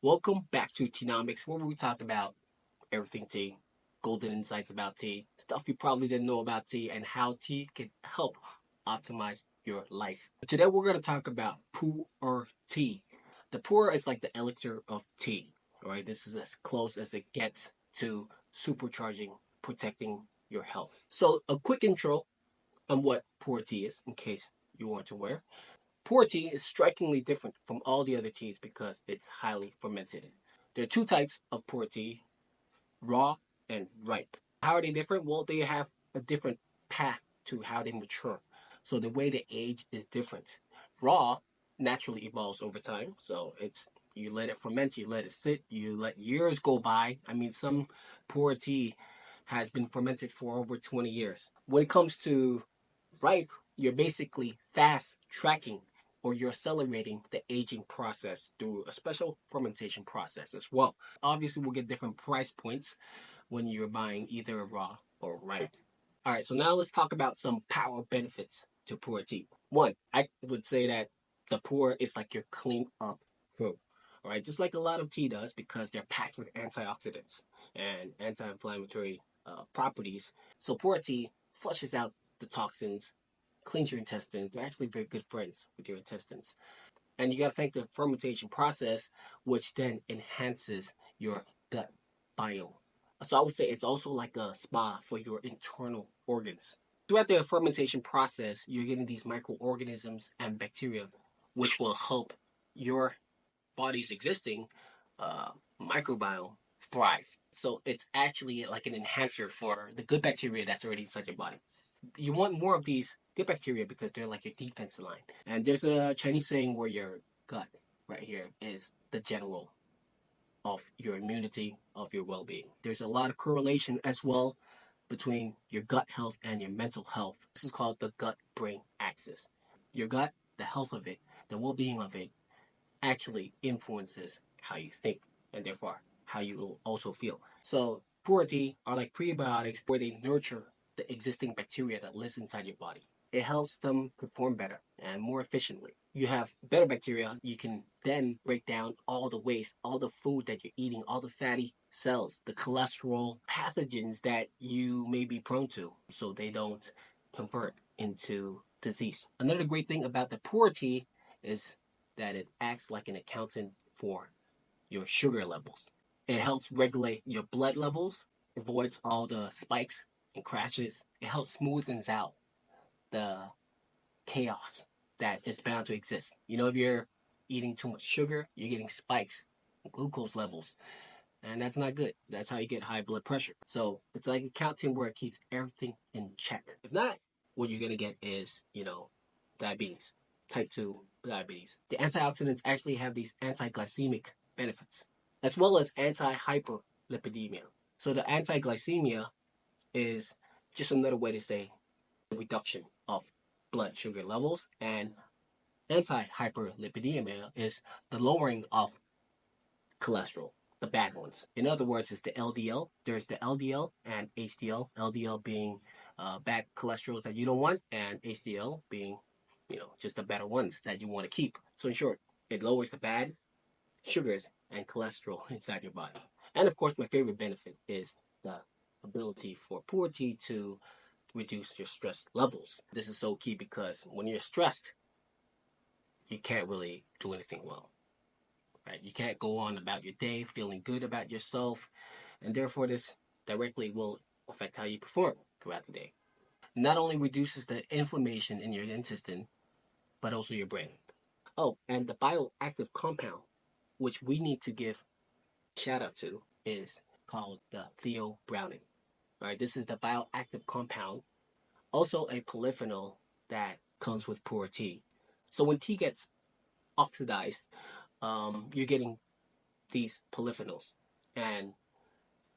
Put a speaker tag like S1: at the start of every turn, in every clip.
S1: Welcome back to Teanomics, where we talk about everything tea, golden insights about tea, stuff you probably didn't know about tea, and how tea can help optimize your life. Today we're going to talk about Pu'Er tea. The Pu'Er is like the elixir of tea. All right, this is as close as it gets to supercharging, protecting your health. So, a quick intro on what Pu'Er tea is, in case you weren't aware. Pu'er tea is strikingly different from all the other teas because it's highly fermented. There are two types of pu'er tea, raw and ripe. How are they different? Well, they have a different path to how they mature. So the way they age is different. Raw naturally evolves over time. So it's you let it ferment, you let it sit, you let years go by. I mean, some pu'er tea has been fermented for over 20 years. When it comes to ripe, you're basically fast tracking or you're accelerating the aging process through a special fermentation process as well. Obviously, we'll get different price points when you're buying either raw or ripe. All right, so now let's talk about some power benefits to pu'er tea. One, I would say that the pu'er is like your clean up food. All right, just like a lot of tea does because they're packed with antioxidants and anti-inflammatory properties. So pu'er tea flushes out the toxins, cleans your intestines. They're actually very good friends with your intestines. And you got to thank the fermentation process, which then enhances your gut biome. So I would say it's also like a spa for your internal organs. Throughout the fermentation process, you're getting these microorganisms and bacteria, which will help your body's existing uh, microbiome thrive. So it's actually like an enhancer for the good bacteria that's already inside your body. You want more of these good bacteria because they're like your defense line. And there's a Chinese saying where your gut right here is the general of your immunity, of your well-being. There's a lot of correlation as well between your gut health and your mental health. This is called the gut-brain axis. Your gut, the health of it, the well-being of it, actually influences how you think and therefore how you will also feel. So pu'er tea are like prebiotics where they nurture the existing bacteria that lives inside your body. It helps them perform better and more efficiently. You have better bacteria, you can then break down all the waste, all the food that you're eating, all the fatty cells, the cholesterol, pathogens that you may be prone to, so they don't convert into disease. Another great thing about the pu'er tea is that it acts like an accountant for your sugar levels. It helps regulate your blood levels, avoids all the spikes and crashes. It helps smoothens out the chaos that is bound to exist. You know, if you're eating too much sugar, you're getting spikes, glucose levels, and that's not good. That's how you get high blood pressure. So it's like a accounting where it keeps everything in check. If not, what you're gonna get is, diabetes, type 2 diabetes. The antioxidants actually have these anti-glycemic benefits, as well as anti-hyperlipidemia. So the anti-glycemia is just another way to say reduction of blood sugar levels, and anti-hyperlipidemia is the lowering of cholesterol, the bad ones. In other words, it's the LDL. There's the LDL and HDL. LDL being bad cholesterols that you don't want, and HDL being, just the better ones that you want to keep. So in short, it lowers the bad sugars and cholesterol inside your body. And of course, my favorite benefit is the ability for pu'er tea to reduce your stress levels. This is so key because when you're stressed, you can't really do anything well. Right? You can't go on about your day feeling good about yourself, and therefore this directly will affect how you perform throughout the day. Not only reduces the inflammation in your intestine, but also your brain. Oh, and the bioactive compound, which we need to give shout out to, is called the Theabrownin. All right, this is the bioactive compound, also a polyphenol that comes with pu'er tea. So when tea gets oxidized, you're getting these polyphenols, and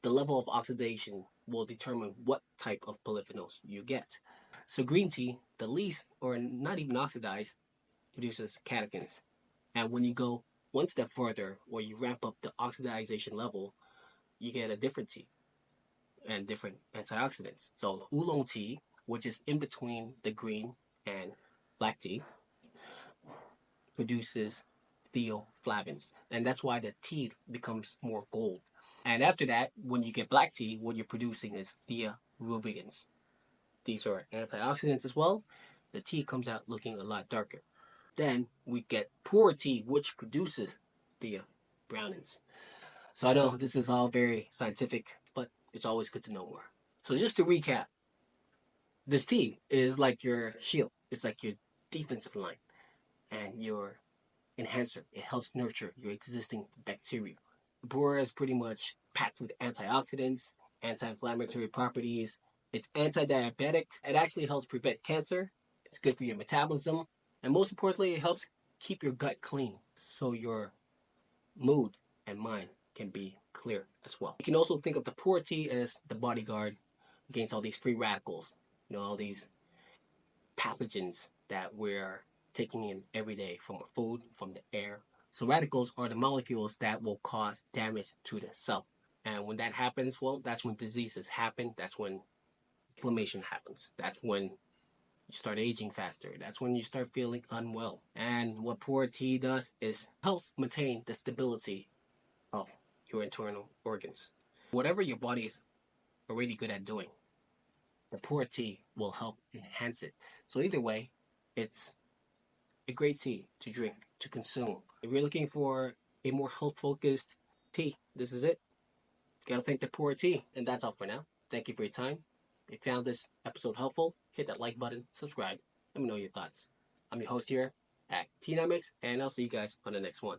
S1: the level of oxidation will determine what type of polyphenols you get. So green tea, the least or not even oxidized, produces catechins. And when you go one step further, or you ramp up the oxidization level, you get a different tea and different antioxidants. So oolong tea, which is in between the green and black tea, produces theoflavins, and that's why the tea becomes more gold. And after that, when you get black tea, what you're producing is theabrownin. These are antioxidants as well. The tea comes out looking a lot darker. Then we get Pu'Er tea, which produces theabrownins. So I know this is all very scientific, but it's always good to know more. So just to recap, this tea is like your shield. It's like your defensive line and your enhancer. It helps nurture your existing bacteria. Pu'Er is pretty much packed with antioxidants, anti-inflammatory properties. It's anti-diabetic. It actually helps prevent cancer. It's good for your metabolism. And most importantly, it helps keep your gut clean so your mood and mind can be clear as well. You can also think of the Pu'Er tea as the bodyguard against all these free radicals, all these pathogens that we're taking in every day from our food, from the air. So radicals are the molecules that will cause damage to the cell. And when that happens, well, that's when diseases happen. That's when inflammation happens. That's when you start aging faster. That's when you start feeling unwell. And what Pu'Er tea does is helps maintain the stability of your internal organs. Whatever your body is already good at doing, the Pu'Er tea will help enhance it. So either way, it's a great tea to drink, to consume. If you're looking for a more health-focused tea, this is it. You gotta thank the Pu'Er tea. And that's all for now. Thank you for your time. If you found this episode helpful, hit that like button, subscribe, let me know your thoughts. I'm your host here at Teanomics, and I'll see you guys on the next one.